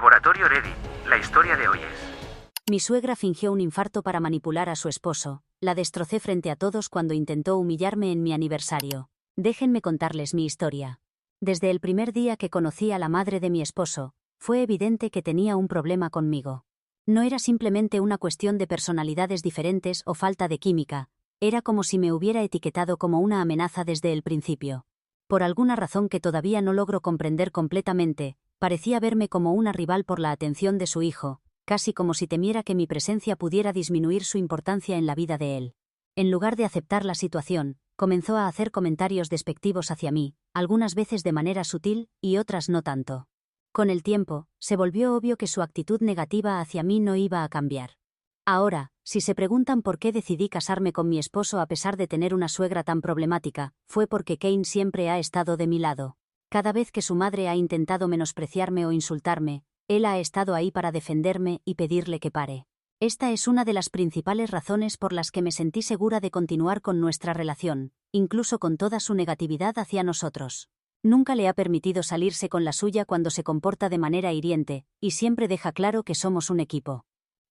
Laboratorio Ready. La historia de hoy es... Mi suegra fingió un infarto para manipular a su esposo. La destrocé frente a todos cuando intentó humillarme en mi aniversario. Déjenme contarles mi historia. Desde el primer día que conocí a la madre de mi esposo, fue evidente que tenía un problema conmigo. No era simplemente una cuestión de personalidades diferentes o falta de química, era como si me hubiera etiquetado como una amenaza desde el principio. Por alguna razón que todavía no logro comprender completamente, parecía verme como una rival por la atención de su hijo, casi como si temiera que mi presencia pudiera disminuir su importancia en la vida de él. En lugar de aceptar la situación, comenzó a hacer comentarios despectivos hacia mí, algunas veces de manera sutil y otras no tanto. Con el tiempo, se volvió obvio que su actitud negativa hacia mí no iba a cambiar. Ahora, si se preguntan por qué decidí casarme con mi esposo a pesar de tener una suegra tan problemática, fue porque Kane siempre ha estado de mi lado. Cada vez que su madre ha intentado menospreciarme o insultarme, él ha estado ahí para defenderme y pedirle que pare. Esta es una de las principales razones por las que me sentí segura de continuar con nuestra relación, incluso con toda su negatividad hacia nosotros. Nunca le ha permitido salirse con la suya cuando se comporta de manera hiriente, y siempre deja claro que somos un equipo.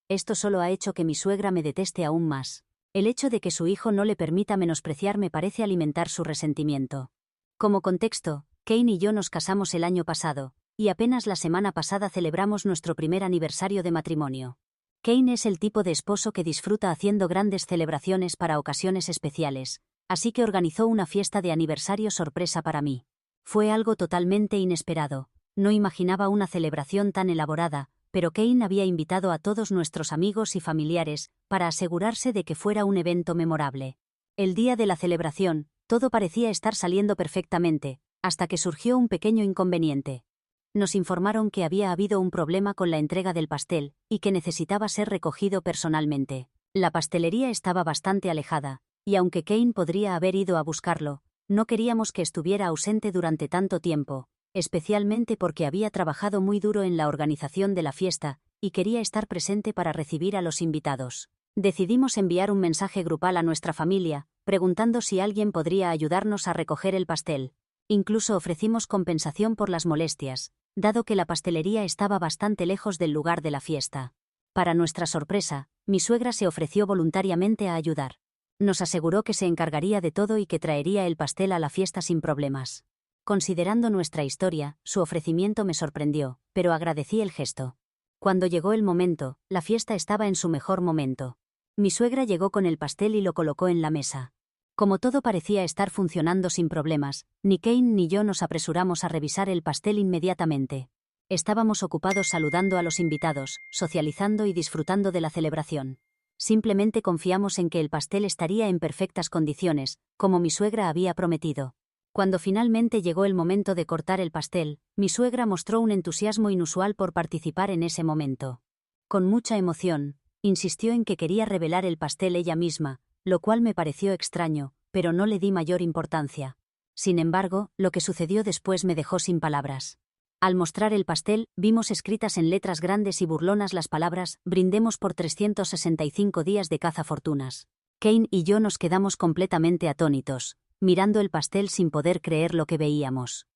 Esto solo ha hecho que mi suegra me deteste aún más. El hecho de que su hijo no le permita menospreciarme parece alimentar su resentimiento. Como contexto, Kane y yo nos casamos el año pasado, y apenas la semana pasada celebramos nuestro primer aniversario de matrimonio. Kane es el tipo de esposo que disfruta haciendo grandes celebraciones para ocasiones especiales, así que organizó una fiesta de aniversario sorpresa para mí. Fue algo totalmente inesperado, no imaginaba una celebración tan elaborada, pero Kane había invitado a todos nuestros amigos y familiares para asegurarse de que fuera un evento memorable. El día de la celebración, todo parecía estar saliendo perfectamente, hasta que surgió un pequeño inconveniente. Nos informaron que había habido un problema con la entrega del pastel y que necesitaba ser recogido personalmente. La pastelería estaba bastante alejada, y aunque Kane podría haber ido a buscarlo, no queríamos que estuviera ausente durante tanto tiempo, especialmente porque había trabajado muy duro en la organización de la fiesta y quería estar presente para recibir a los invitados. Decidimos enviar un mensaje grupal a nuestra familia, preguntando si alguien podría ayudarnos a recoger el pastel. Incluso ofrecimos compensación por las molestias, dado que la pastelería estaba bastante lejos del lugar de la fiesta. Para nuestra sorpresa, mi suegra se ofreció voluntariamente a ayudar. Nos aseguró que se encargaría de todo y que traería el pastel a la fiesta sin problemas. Considerando nuestra historia, su ofrecimiento me sorprendió, pero agradecí el gesto. Cuando llegó el momento, la fiesta estaba en su mejor momento. Mi suegra llegó con el pastel y lo colocó en la mesa. Como todo parecía estar funcionando sin problemas, ni Kane ni yo nos apresuramos a revisar el pastel inmediatamente. Estábamos ocupados saludando a los invitados, socializando y disfrutando de la celebración. Simplemente confiamos en que el pastel estaría en perfectas condiciones, como mi suegra había prometido. Cuando finalmente llegó el momento de cortar el pastel, mi suegra mostró un entusiasmo inusual por participar en ese momento. Con mucha emoción, insistió en que quería revelar el pastel ella misma, lo cual me pareció extraño, pero no le di mayor importancia. Sin embargo, lo que sucedió después me dejó sin palabras. Al mostrar el pastel, vimos escritas en letras grandes y burlonas las palabras «Brindemos por 365 días de cazafortunas». Kane y yo nos quedamos completamente atónitos, mirando el pastel sin poder creer lo que veíamos.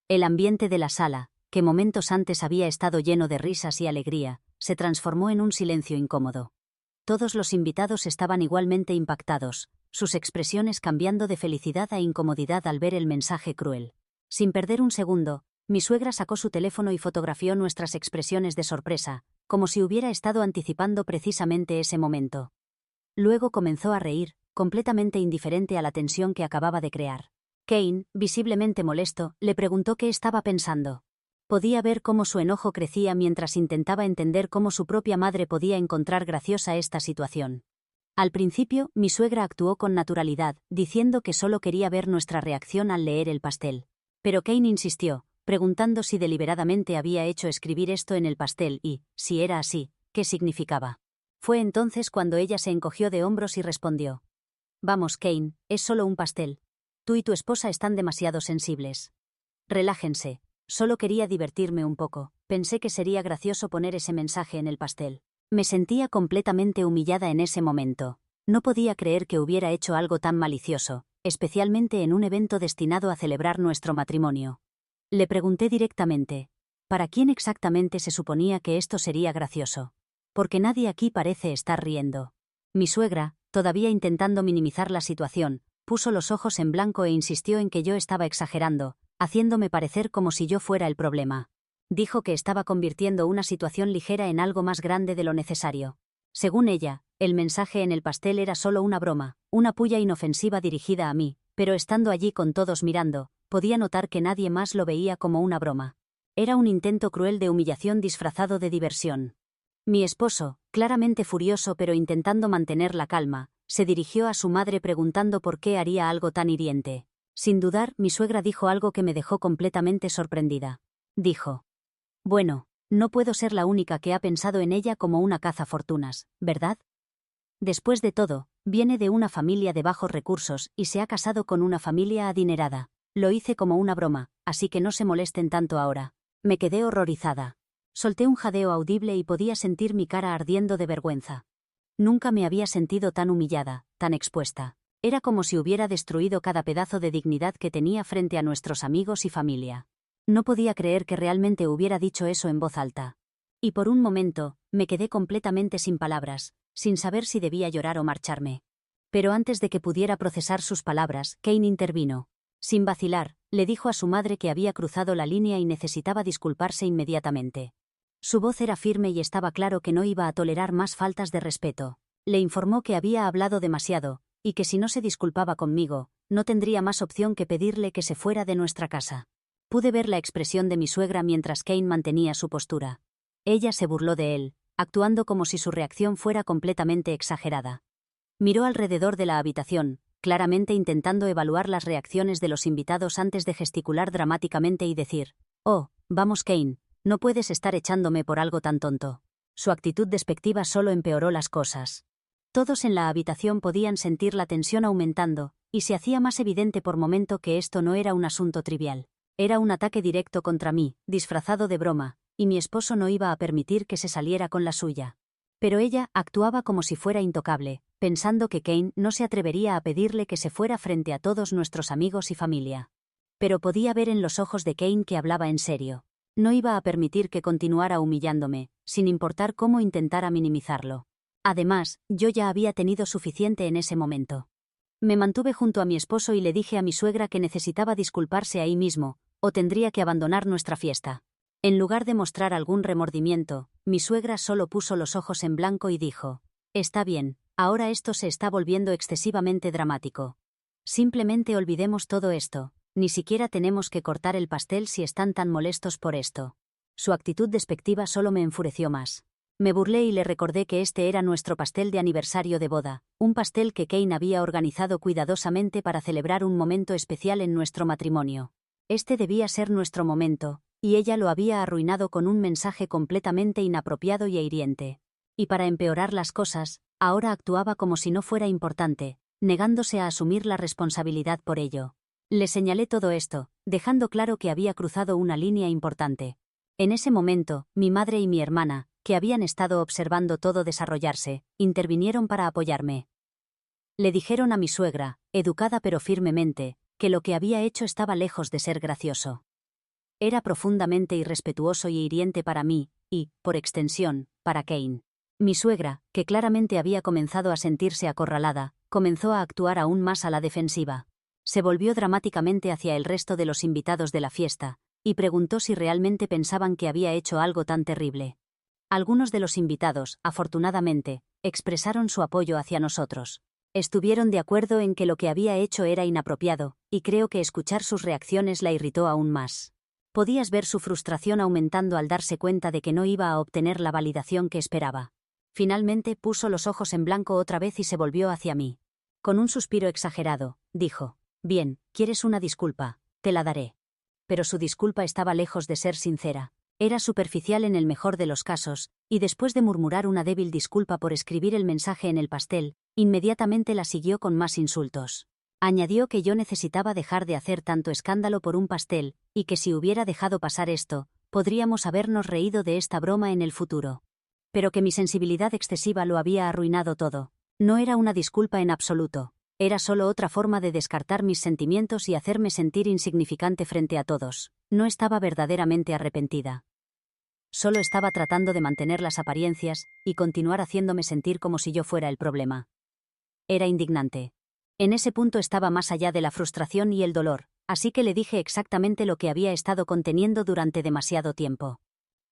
El ambiente de la sala, que momentos antes había estado lleno de risas y alegría, se transformó en un silencio incómodo. Todos los invitados estaban igualmente impactados, sus expresiones cambiando de felicidad a incomodidad al ver el mensaje cruel. Sin perder un segundo, mi suegra sacó su teléfono y fotografió nuestras expresiones de sorpresa, como si hubiera estado anticipando precisamente ese momento. Luego comenzó a reír, completamente indiferente a la tensión que acababa de crear. Kane, visiblemente molesto, le preguntó qué estaba pensando. Podía ver cómo su enojo crecía mientras intentaba entender cómo su propia madre podía encontrar graciosa esta situación. Al principio, mi suegra actuó con naturalidad, diciendo que solo quería ver nuestra reacción al leer el pastel. Pero Kane insistió, preguntando si deliberadamente había hecho escribir esto en el pastel y, si era así, ¿qué significaba? Fue entonces cuando ella se encogió de hombros y respondió: «Vamos, Kane, es solo un pastel. Tú y tu esposa están demasiado sensibles. Relájense, solo quería divertirme un poco, pensé que sería gracioso poner ese mensaje en el pastel». Me sentía completamente humillada en ese momento. No podía creer que hubiera hecho algo tan malicioso, especialmente en un evento destinado a celebrar nuestro matrimonio. Le pregunté directamente: ¿Para quién exactamente se suponía que esto sería gracioso? Porque nadie aquí parece estar riendo. Mi suegra, todavía intentando minimizar la situación, puso los ojos en blanco e insistió en que yo estaba exagerando, haciéndome parecer como si yo fuera el problema. Dijo que estaba convirtiendo una situación ligera en algo más grande de lo necesario. Según ella, el mensaje en el pastel era solo una broma, una pulla inofensiva dirigida a mí, pero estando allí con todos mirando, podía notar que nadie más lo veía como una broma. Era un intento cruel de humillación disfrazado de diversión. Mi esposo, claramente furioso pero intentando mantener la calma, se dirigió a su madre preguntando por qué haría algo tan hiriente. Sin dudar, mi suegra dijo algo que me dejó completamente sorprendida. Dijo: «Bueno, no puedo ser la única que ha pensado en ella como una cazafortunas, ¿verdad? Después de todo, viene de una familia de bajos recursos y se ha casado con una familia adinerada. Lo hice como una broma, así que no se molesten tanto ahora». Me quedé horrorizada. Solté un jadeo audible y podía sentir mi cara ardiendo de vergüenza. Nunca me había sentido tan humillada, tan expuesta. Era como si hubiera destruido cada pedazo de dignidad que tenía frente a nuestros amigos y familia. No podía creer que realmente hubiera dicho eso en voz alta. Y por un momento, me quedé completamente sin palabras, sin saber si debía llorar o marcharme. Pero antes de que pudiera procesar sus palabras, Kane intervino. Sin vacilar, le dijo a su madre que había cruzado la línea y necesitaba disculparse inmediatamente. Su voz era firme y estaba claro que no iba a tolerar más faltas de respeto. Le informó que había hablado demasiado, y que si no se disculpaba conmigo, no tendría más opción que pedirle que se fuera de nuestra casa. Pude ver la expresión de mi suegra mientras Kane mantenía su postura. Ella se burló de él, actuando como si su reacción fuera completamente exagerada. Miró alrededor de la habitación, claramente intentando evaluar las reacciones de los invitados antes de gesticular dramáticamente y decir: «Oh, vamos Kane, no puedes estar echándome por algo tan tonto». Su actitud despectiva solo empeoró las cosas. Todos en la habitación podían sentir la tensión aumentando, y se hacía más evidente por momento que esto no era un asunto trivial. Era un ataque directo contra mí, disfrazado de broma, y mi esposo no iba a permitir que se saliera con la suya. Pero ella actuaba como si fuera intocable, pensando que Kane no se atrevería a pedirle que se fuera frente a todos nuestros amigos y familia. Pero podía ver en los ojos de Kane que hablaba en serio. No iba a permitir que continuara humillándome, sin importar cómo intentara minimizarlo. Además, yo ya había tenido suficiente en ese momento. Me mantuve junto a mi esposo y le dije a mi suegra que necesitaba disculparse ahí mismo, o tendría que abandonar nuestra fiesta. En lugar de mostrar algún remordimiento, mi suegra solo puso los ojos en blanco y dijo: «Está bien, ahora esto se está volviendo excesivamente dramático. Simplemente olvidemos todo esto, ni siquiera tenemos que cortar el pastel si están tan molestos por esto». Su actitud despectiva solo me enfureció más. Me burlé y le recordé que este era nuestro pastel de aniversario de boda, un pastel que Kane había organizado cuidadosamente para celebrar un momento especial en nuestro matrimonio. Este debía ser nuestro momento, y ella lo había arruinado con un mensaje completamente inapropiado y hiriente. Y para empeorar las cosas, ahora actuaba como si no fuera importante, negándose a asumir la responsabilidad por ello. Le señalé todo esto, dejando claro que había cruzado una línea importante. En ese momento, mi madre y mi hermana, que habían estado observando todo desarrollarse, intervinieron para apoyarme. Le dijeron a mi suegra, educada pero firmemente, que lo que había hecho estaba lejos de ser gracioso. Era profundamente irrespetuoso y hiriente para mí, y, por extensión, para Kane. Mi suegra, que claramente había comenzado a sentirse acorralada, comenzó a actuar aún más a la defensiva. Se volvió dramáticamente hacia el resto de los invitados de la fiesta, y preguntó si realmente pensaban que había hecho algo tan terrible. Algunos de los invitados, afortunadamente, expresaron su apoyo hacia nosotros. Estuvieron de acuerdo en que lo que había hecho era inapropiado, y creo que escuchar sus reacciones la irritó aún más. Podías ver su frustración aumentando al darse cuenta de que no iba a obtener la validación que esperaba. Finalmente puso los ojos en blanco otra vez y se volvió hacia mí. Con un suspiro exagerado, dijo: «Bien, ¿quieres una disculpa? Te la daré». Pero su disculpa estaba lejos de ser sincera. Era superficial en el mejor de los casos, y después de murmurar una débil disculpa por escribir el mensaje en el pastel, inmediatamente la siguió con más insultos. Añadió que yo necesitaba dejar de hacer tanto escándalo por un pastel, y que si hubiera dejado pasar esto, podríamos habernos reído de esta broma en el futuro. Pero que mi sensibilidad excesiva lo había arruinado todo. No era una disculpa en absoluto. Era solo otra forma de descartar mis sentimientos y hacerme sentir insignificante frente a todos. No estaba verdaderamente arrepentida. Solo estaba tratando de mantener las apariencias y continuar haciéndome sentir como si yo fuera el problema. Era indignante. En ese punto estaba más allá de la frustración y el dolor, así que le dije exactamente lo que había estado conteniendo durante demasiado tiempo.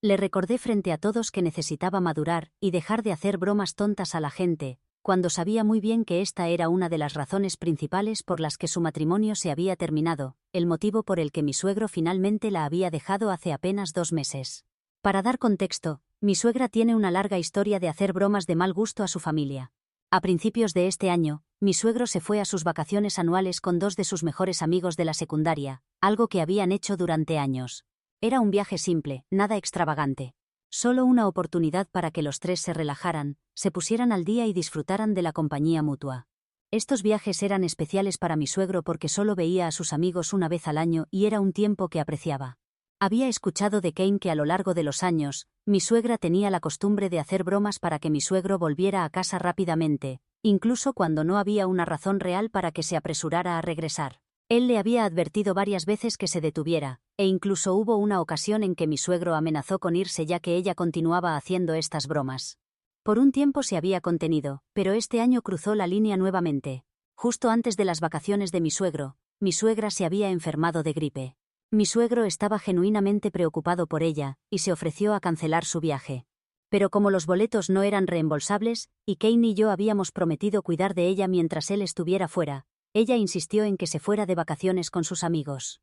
Le recordé frente a todos que necesitaba madurar y dejar de hacer bromas tontas a la gente, cuando sabía muy bien que esta era una de las razones principales por las que su matrimonio se había terminado, el motivo por el que mi suegro finalmente la había dejado hace apenas 2 meses. Para dar contexto, mi suegra tiene una larga historia de hacer bromas de mal gusto a su familia. A principios de este año, mi suegro se fue a sus vacaciones anuales con 2 de sus mejores amigos de la secundaria, algo que habían hecho durante años. Era un viaje simple, nada extravagante. Solo una oportunidad para que los 3 se relajaran, se pusieran al día y disfrutaran de la compañía mutua. Estos viajes eran especiales para mi suegro porque solo veía a sus amigos una vez al año y era un tiempo que apreciaba. Había escuchado de Kane que a lo largo de los años, mi suegra tenía la costumbre de hacer bromas para que mi suegro volviera a casa rápidamente, incluso cuando no había una razón real para que se apresurara a regresar. Él le había advertido varias veces que se detuviera, e incluso hubo una ocasión en que mi suegro amenazó con irse ya que ella continuaba haciendo estas bromas. Por un tiempo se había contenido, pero este año cruzó la línea nuevamente. Justo antes de las vacaciones de mi suegro, mi suegra se había enfermado de gripe. Mi suegro estaba genuinamente preocupado por ella, y se ofreció a cancelar su viaje. Pero como los boletos no eran reembolsables, y Kane y yo habíamos prometido cuidar de ella mientras él estuviera fuera, ella insistió en que se fuera de vacaciones con sus amigos.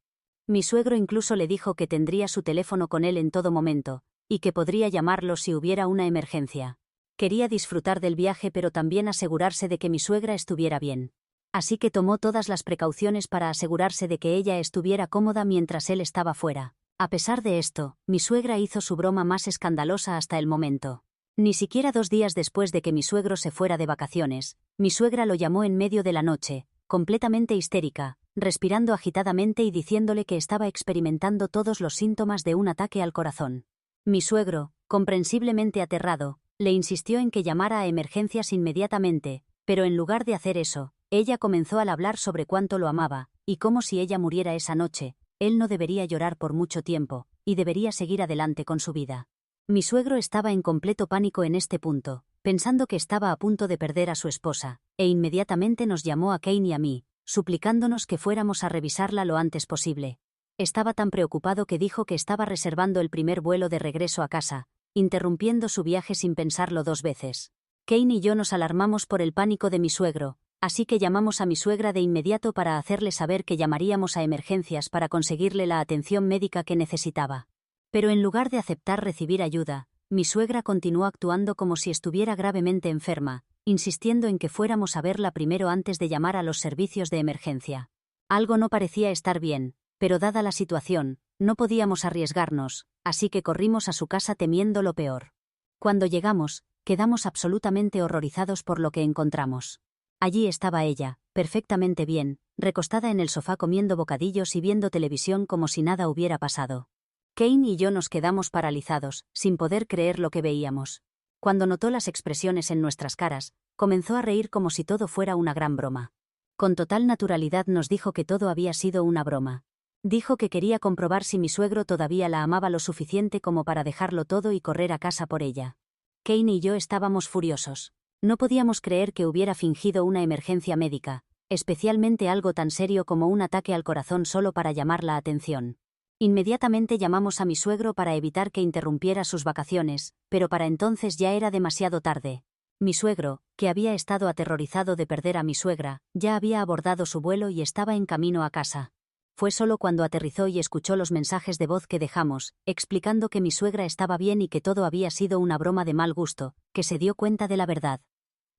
Mi suegro incluso le dijo que tendría su teléfono con él en todo momento, y que podría llamarlo si hubiera una emergencia. Quería disfrutar del viaje pero también asegurarse de que mi suegra estuviera bien. Así que tomó todas las precauciones para asegurarse de que ella estuviera cómoda mientras él estaba fuera. A pesar de esto, mi suegra hizo su broma más escandalosa hasta el momento. Ni siquiera 2 días después de que mi suegro se fuera de vacaciones, mi suegra lo llamó en medio de la noche, completamente histérica, respirando agitadamente y diciéndole que estaba experimentando todos los síntomas de un ataque al corazón. Mi suegro, comprensiblemente aterrado, le insistió en que llamara a emergencias inmediatamente, pero en lugar de hacer eso, ella comenzó al hablar sobre cuánto lo amaba, y cómo si ella muriera esa noche, él no debería llorar por mucho tiempo, y debería seguir adelante con su vida. Mi suegro estaba en completo pánico en este punto, pensando que estaba a punto de perder a su esposa, e inmediatamente nos llamó a Kane y a mí, suplicándonos que fuéramos a revisarla lo antes posible. Estaba tan preocupado que dijo que estaba reservando el primer vuelo de regreso a casa, interrumpiendo su viaje sin pensarlo 2 veces. Kane y yo nos alarmamos por el pánico de mi suegro, así que llamamos a mi suegra de inmediato para hacerle saber que llamaríamos a emergencias para conseguirle la atención médica que necesitaba. Pero en lugar de aceptar recibir ayuda, mi suegra continuó actuando como si estuviera gravemente enferma, insistiendo en que fuéramos a verla primero antes de llamar a los servicios de emergencia. Algo no parecía estar bien, pero dada la situación, no podíamos arriesgarnos, así que corrimos a su casa temiendo lo peor. Cuando llegamos, quedamos absolutamente horrorizados por lo que encontramos. Allí estaba ella, perfectamente bien, recostada en el sofá comiendo bocadillos y viendo televisión como si nada hubiera pasado. Kane y yo nos quedamos paralizados, sin poder creer lo que veíamos. Cuando notó las expresiones en nuestras caras, comenzó a reír como si todo fuera una gran broma. Con total naturalidad nos dijo que todo había sido una broma. Dijo que quería comprobar si mi suegro todavía la amaba lo suficiente como para dejarlo todo y correr a casa por ella. Kane y yo estábamos furiosos. No podíamos creer que hubiera fingido una emergencia médica, especialmente algo tan serio como un ataque al corazón solo para llamar la atención. Inmediatamente llamamos a mi suegro para evitar que interrumpiera sus vacaciones, pero para entonces ya era demasiado tarde. Mi suegro, que había estado aterrorizado de perder a mi suegra, ya había abordado su vuelo y estaba en camino a casa. Fue solo cuando aterrizó y escuchó los mensajes de voz que dejamos, explicando que mi suegra estaba bien y que todo había sido una broma de mal gusto, que se dio cuenta de la verdad.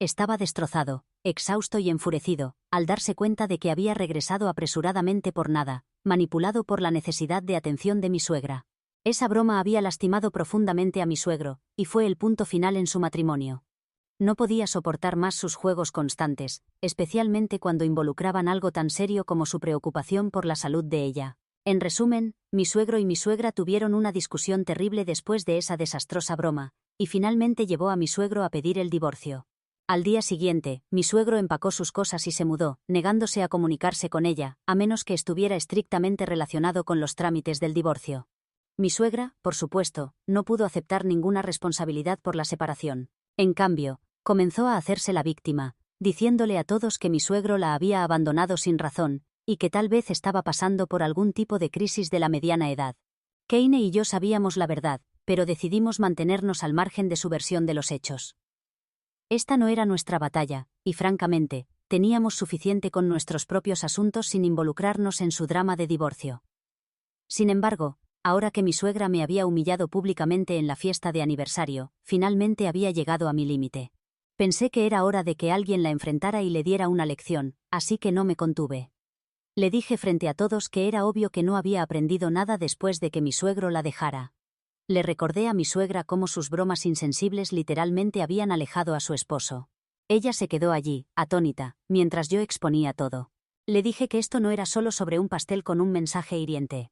Estaba destrozado, exhausto y enfurecido, al darse cuenta de que había regresado apresuradamente por nada, manipulado por la necesidad de atención de mi suegra. Esa broma había lastimado profundamente a mi suegro, y fue el punto final en su matrimonio. No podía soportar más sus juegos constantes, especialmente cuando involucraban algo tan serio como su preocupación por la salud de ella. En resumen, mi suegro y mi suegra tuvieron una discusión terrible después de esa desastrosa broma, y finalmente llevó a mi suegro a pedir el divorcio. Al día siguiente, mi suegro empacó sus cosas y se mudó, negándose a comunicarse con ella, a menos que estuviera estrictamente relacionado con los trámites del divorcio. Mi suegra, por supuesto, no pudo aceptar ninguna responsabilidad por la separación. En cambio, comenzó a hacerse la víctima, diciéndole a todos que mi suegro la había abandonado sin razón, y que tal vez estaba pasando por algún tipo de crisis de la mediana edad. Kane y yo sabíamos la verdad, pero decidimos mantenernos al margen de su versión de los hechos. Esta no era nuestra batalla, y francamente, teníamos suficiente con nuestros propios asuntos sin involucrarnos en su drama de divorcio. Sin embargo, ahora que mi suegra me había humillado públicamente en la fiesta de aniversario, finalmente había llegado a mi límite. Pensé que era hora de que alguien la enfrentara y le diera una lección, así que no me contuve. Le dije frente a todos que era obvio que no había aprendido nada después de que mi suegro la dejara. Le recordé a mi suegra cómo sus bromas insensibles literalmente habían alejado a su esposo. Ella se quedó allí, atónita, mientras yo exponía todo. Le dije que esto no era solo sobre un pastel con un mensaje hiriente.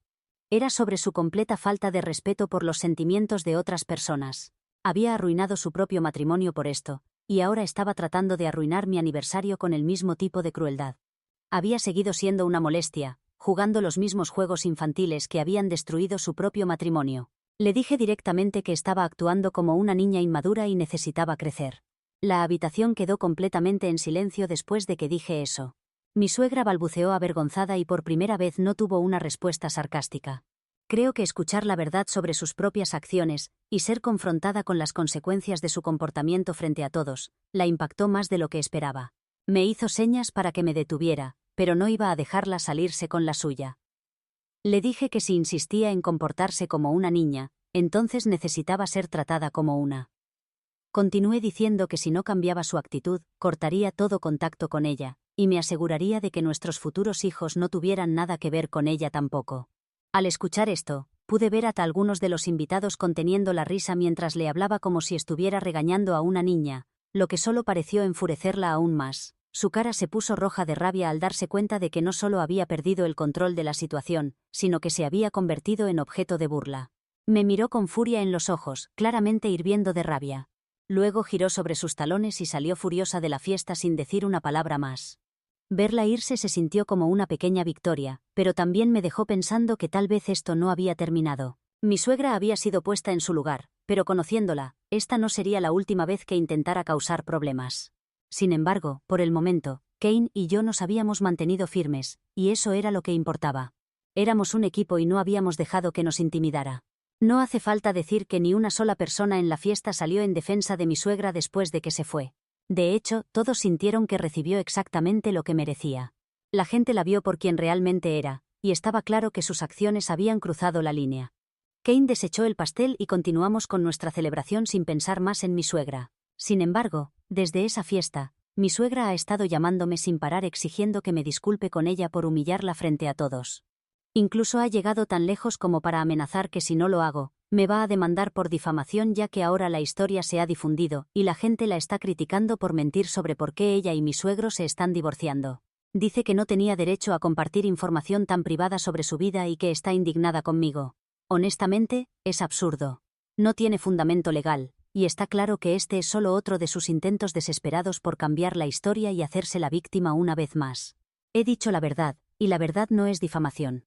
Era sobre su completa falta de respeto por los sentimientos de otras personas. Había arruinado su propio matrimonio por esto, y ahora estaba tratando de arruinar mi aniversario con el mismo tipo de crueldad. Había seguido siendo una molestia, jugando los mismos juegos infantiles que habían destruido su propio matrimonio. Le dije directamente que estaba actuando como una niña inmadura y necesitaba crecer. La habitación quedó completamente en silencio después de que dije eso. Mi suegra balbuceó avergonzada y por primera vez no tuvo una respuesta sarcástica. Creo que escuchar la verdad sobre sus propias acciones, y ser confrontada con las consecuencias de su comportamiento frente a todos, la impactó más de lo que esperaba. Me hizo señas para que me detuviera, pero no iba a dejarla salirse con la suya. Le dije que si insistía en comportarse como una niña, entonces necesitaba ser tratada como una. Continué diciendo que si no cambiaba su actitud, cortaría todo contacto con ella, y me aseguraría de que nuestros futuros hijos no tuvieran nada que ver con ella tampoco. Al escuchar esto, pude ver a algunos de los invitados conteniendo la risa mientras le hablaba como si estuviera regañando a una niña, lo que solo pareció enfurecerla aún más. Su cara se puso roja de rabia al darse cuenta de que no solo había perdido el control de la situación, sino que se había convertido en objeto de burla. Me miró con furia en los ojos, claramente hirviendo de rabia. Luego giró sobre sus talones y salió furiosa de la fiesta sin decir una palabra más. Verla irse se sintió como una pequeña victoria, pero también me dejó pensando que tal vez esto no había terminado. Mi suegra había sido puesta en su lugar, pero conociéndola, esta no sería la última vez que intentara causar problemas. Sin embargo, por el momento, Kane y yo nos habíamos mantenido firmes, y eso era lo que importaba. Éramos un equipo y no habíamos dejado que nos intimidara. No hace falta decir que ni una sola persona en la fiesta salió en defensa de mi suegra después de que se fue. De hecho, todos sintieron que recibió exactamente lo que merecía. La gente la vio por quien realmente era, y estaba claro que sus acciones habían cruzado la línea. Kane desechó el pastel y continuamos con nuestra celebración sin pensar más en mi suegra. Sin embargo, desde esa fiesta, mi suegra ha estado llamándome sin parar exigiendo que me disculpe con ella por humillarla frente a todos. Incluso ha llegado tan lejos como para amenazar que si no lo hago, me va a demandar por difamación ya que ahora la historia se ha difundido y la gente la está criticando por mentir sobre por qué ella y mi suegro se están divorciando. Dice que no tenía derecho a compartir información tan privada sobre su vida y que está indignada conmigo. Honestamente, es absurdo. No tiene fundamento legal, y está claro que este es solo otro de sus intentos desesperados por cambiar la historia y hacerse la víctima una vez más. He dicho la verdad, y la verdad no es difamación.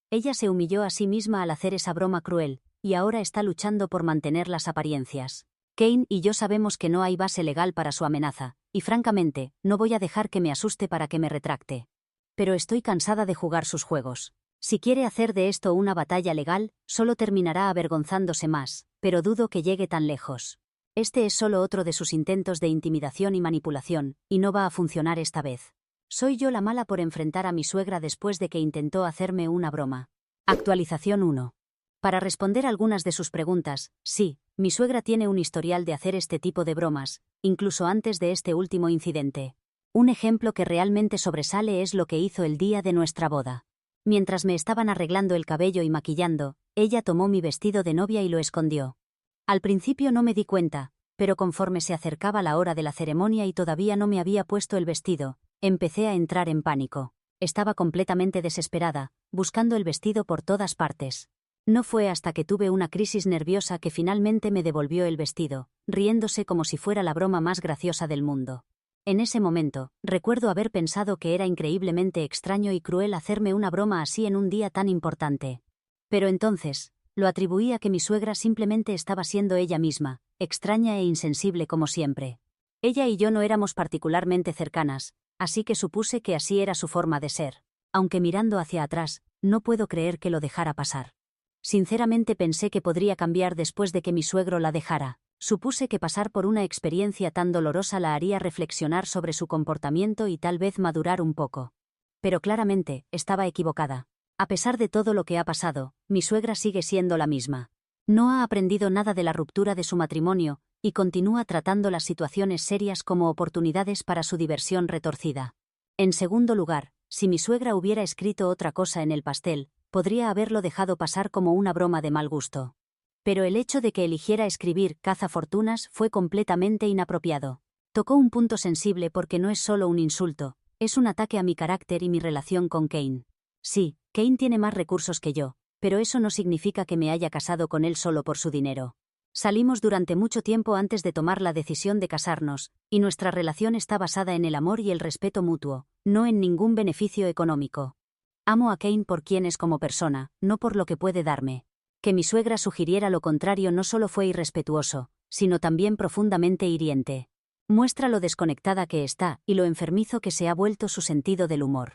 Ella se humilló a sí misma al hacer esa broma cruel, y ahora está luchando por mantener las apariencias. Kane y yo sabemos que no hay base legal para su amenaza, y francamente, no voy a dejar que me asuste para que me retracte. Pero estoy cansada de jugar sus juegos. Si quiere hacer de esto una batalla legal, solo terminará avergonzándose más, pero dudo que llegue tan lejos. Este es solo otro de sus intentos de intimidación y manipulación, y no va a funcionar esta vez. Soy yo la mala por enfrentar a mi suegra después de que intentó hacerme una broma. Actualización 1. Para responder algunas de sus preguntas, sí, mi suegra tiene un historial de hacer este tipo de bromas, incluso antes de este último incidente. Un ejemplo que realmente sobresale es lo que hizo el día de nuestra boda. Mientras me estaban arreglando el cabello y maquillando, ella tomó mi vestido de novia y lo escondió. Al principio no me di cuenta, pero conforme se acercaba la hora de la ceremonia y todavía no me había puesto el vestido, empecé a entrar en pánico. Estaba completamente desesperada, buscando el vestido por todas partes. No fue hasta que tuve una crisis nerviosa que finalmente me devolvió el vestido, riéndose como si fuera la broma más graciosa del mundo. En ese momento, recuerdo haber pensado que era increíblemente extraño y cruel hacerme una broma así en un día tan importante. Pero entonces, Lo atribuí a que mi suegra simplemente estaba siendo ella misma, extraña e insensible como siempre. Ella y yo no éramos particularmente cercanas, así que supuse que así era su forma de ser. Aunque mirando hacia atrás, no puedo creer que lo dejara pasar. Sinceramente pensé que podría cambiar después de que mi suegro la dejara. Supuse que pasar por una experiencia tan dolorosa la haría reflexionar sobre su comportamiento y tal vez madurar un poco. Pero claramente, estaba equivocada. A pesar de todo lo que ha pasado, mi suegra sigue siendo la misma. No ha aprendido nada de la ruptura de su matrimonio, y continúa tratando las situaciones serias como oportunidades para su diversión retorcida. En segundo lugar, si mi suegra hubiera escrito otra cosa en el pastel, podría haberlo dejado pasar como una broma de mal gusto. Pero el hecho de que eligiera escribir cazafortunas fue completamente inapropiado. Tocó un punto sensible porque no es solo un insulto, es un ataque a mi carácter y mi relación con Kane. Sí, Kane tiene más recursos que yo, pero eso no significa que me haya casado con él solo por su dinero. Salimos durante mucho tiempo antes de tomar la decisión de casarnos, y nuestra relación está basada en el amor y el respeto mutuo, no en ningún beneficio económico. Amo a Kane por quien es como persona, no por lo que puede darme. Que mi suegra sugiriera lo contrario no solo fue irrespetuoso, sino también profundamente hiriente. Muestra lo desconectada que está y lo enfermizo que se ha vuelto su sentido del humor.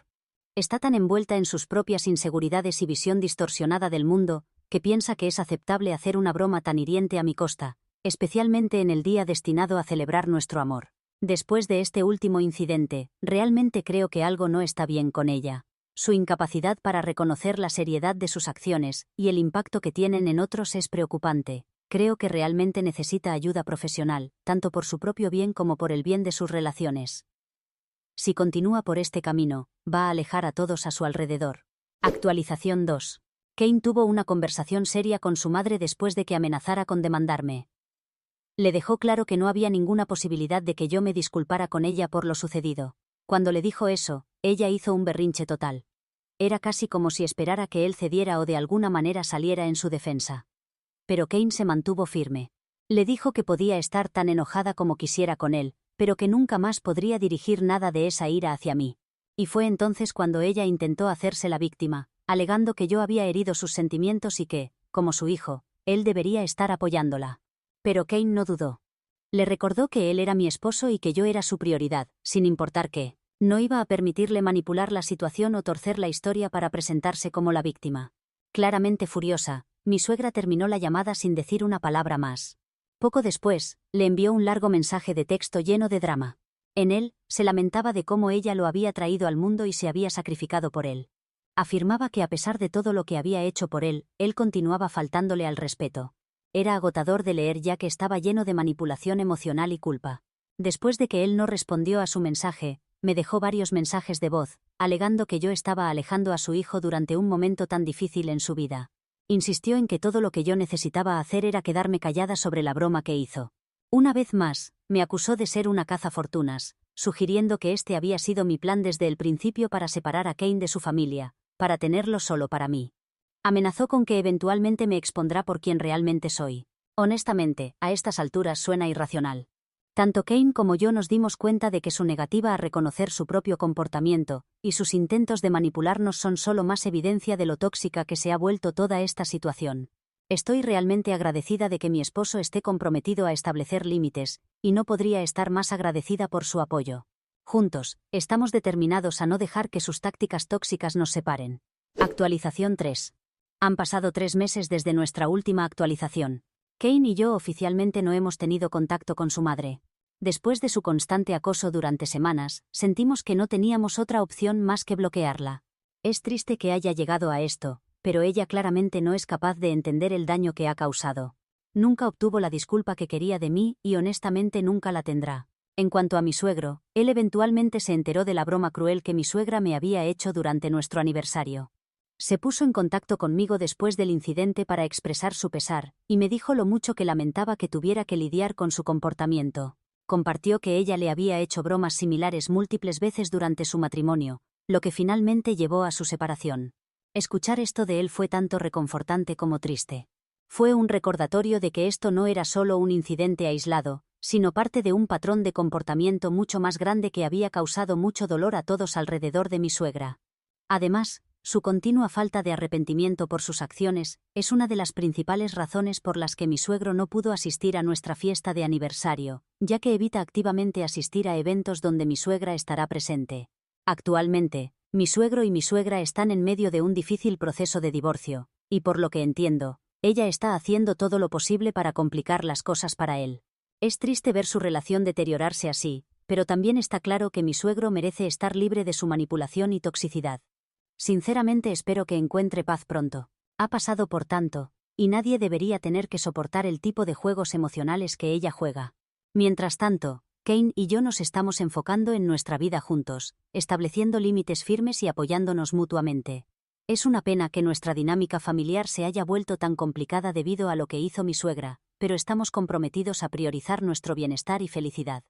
Está tan envuelta en sus propias inseguridades y visión distorsionada del mundo, que piensa que es aceptable hacer una broma tan hiriente a mi costa, especialmente en el día destinado a celebrar nuestro amor. Después de este último incidente, realmente creo que algo no está bien con ella. Su incapacidad para reconocer la seriedad de sus acciones y el impacto que tienen en otros es preocupante. Creo que realmente necesita ayuda profesional, tanto por su propio bien como por el bien de sus relaciones. Si continúa por este camino, va a alejar a todos a su alrededor. Actualización 2. Kane tuvo una conversación seria con su madre después de que amenazara con demandarme. Le dejó claro que no había ninguna posibilidad de que yo me disculpara con ella por lo sucedido. Cuando le dijo eso, ella hizo un berrinche total. Era casi como si esperara que él cediera o de alguna manera saliera en su defensa. Pero Kane se mantuvo firme. Le dijo que podía estar tan enojada como quisiera con él, pero que nunca más podría dirigir nada de esa ira hacia mí. Y fue entonces cuando ella intentó hacerse la víctima, alegando que yo había herido sus sentimientos y que, como su hijo, él debería estar apoyándola. Pero Kane no dudó. Le recordó que él era mi esposo y que yo era su prioridad, sin importar qué. No iba a permitirle manipular la situación o torcer la historia para presentarse como la víctima. Claramente furiosa, mi suegra terminó la llamada sin decir una palabra más. Poco después, le envió un largo mensaje de texto lleno de drama. En él, se lamentaba de cómo ella lo había traído al mundo y se había sacrificado por él. Afirmaba que a pesar de todo lo que había hecho por él continuaba faltándole al respeto. Era agotador de leer ya que estaba lleno de manipulación emocional y culpa. Después de que él no respondió a su mensaje, me dejó varios mensajes de voz, alegando que yo estaba alejando a su hijo durante un momento tan difícil en su vida. Insistió en que todo lo que yo necesitaba hacer era quedarme callada sobre la broma que hizo. Una vez más, me acusó de ser una cazafortunas, sugiriendo que este había sido mi plan desde el principio para separar a Kane de su familia, para tenerlo solo para mí. Amenazó con que eventualmente me expondrá por quien realmente soy. Honestamente, a estas alturas suena irracional. Tanto Kane como yo nos dimos cuenta de que su negativa a reconocer su propio comportamiento y sus intentos de manipularnos son solo más evidencia de lo tóxica que se ha vuelto toda esta situación. Estoy realmente agradecida de que mi esposo esté comprometido a establecer límites, y no podría estar más agradecida por su apoyo. Juntos, estamos determinados a no dejar que sus tácticas tóxicas nos separen. Actualización 3. Han pasado 3 meses desde nuestra última actualización. Kane y yo oficialmente no hemos tenido contacto con su madre. Después de su constante acoso durante semanas, sentimos que no teníamos otra opción más que bloquearla. Es triste que haya llegado a esto, pero ella claramente no es capaz de entender el daño que ha causado. Nunca obtuvo la disculpa que quería de mí y honestamente nunca la tendrá. En cuanto a mi suegro, él eventualmente se enteró de la broma cruel que mi suegra me había hecho durante nuestro aniversario. Se puso en contacto conmigo después del incidente para expresar su pesar, y me dijo lo mucho que lamentaba que tuviera que lidiar con su comportamiento. Compartió que ella le había hecho bromas similares múltiples veces durante su matrimonio, lo que finalmente llevó a su separación. Escuchar esto de él fue tanto reconfortante como triste. Fue un recordatorio de que esto no era solo un incidente aislado, sino parte de un patrón de comportamiento mucho más grande que había causado mucho dolor a todos alrededor de mi suegra. Además, Su continua falta de arrepentimiento por sus acciones es una de las principales razones por las que mi suegro no pudo asistir a nuestra fiesta de aniversario, ya que evita activamente asistir a eventos donde mi suegra estará presente. Actualmente, mi suegro y mi suegra están en medio de un difícil proceso de divorcio, y por lo que entiendo, ella está haciendo todo lo posible para complicar las cosas para él. Es triste ver su relación deteriorarse así, pero también está claro que mi suegro merece estar libre de su manipulación y toxicidad. Sinceramente espero que encuentre paz pronto. Ha pasado por tanto, y nadie debería tener que soportar el tipo de juegos emocionales que ella juega. Mientras tanto, Kane y yo nos estamos enfocando en nuestra vida juntos, estableciendo límites firmes y apoyándonos mutuamente. Es una pena que nuestra dinámica familiar se haya vuelto tan complicada debido a lo que hizo mi suegra, pero estamos comprometidos a priorizar nuestro bienestar y felicidad.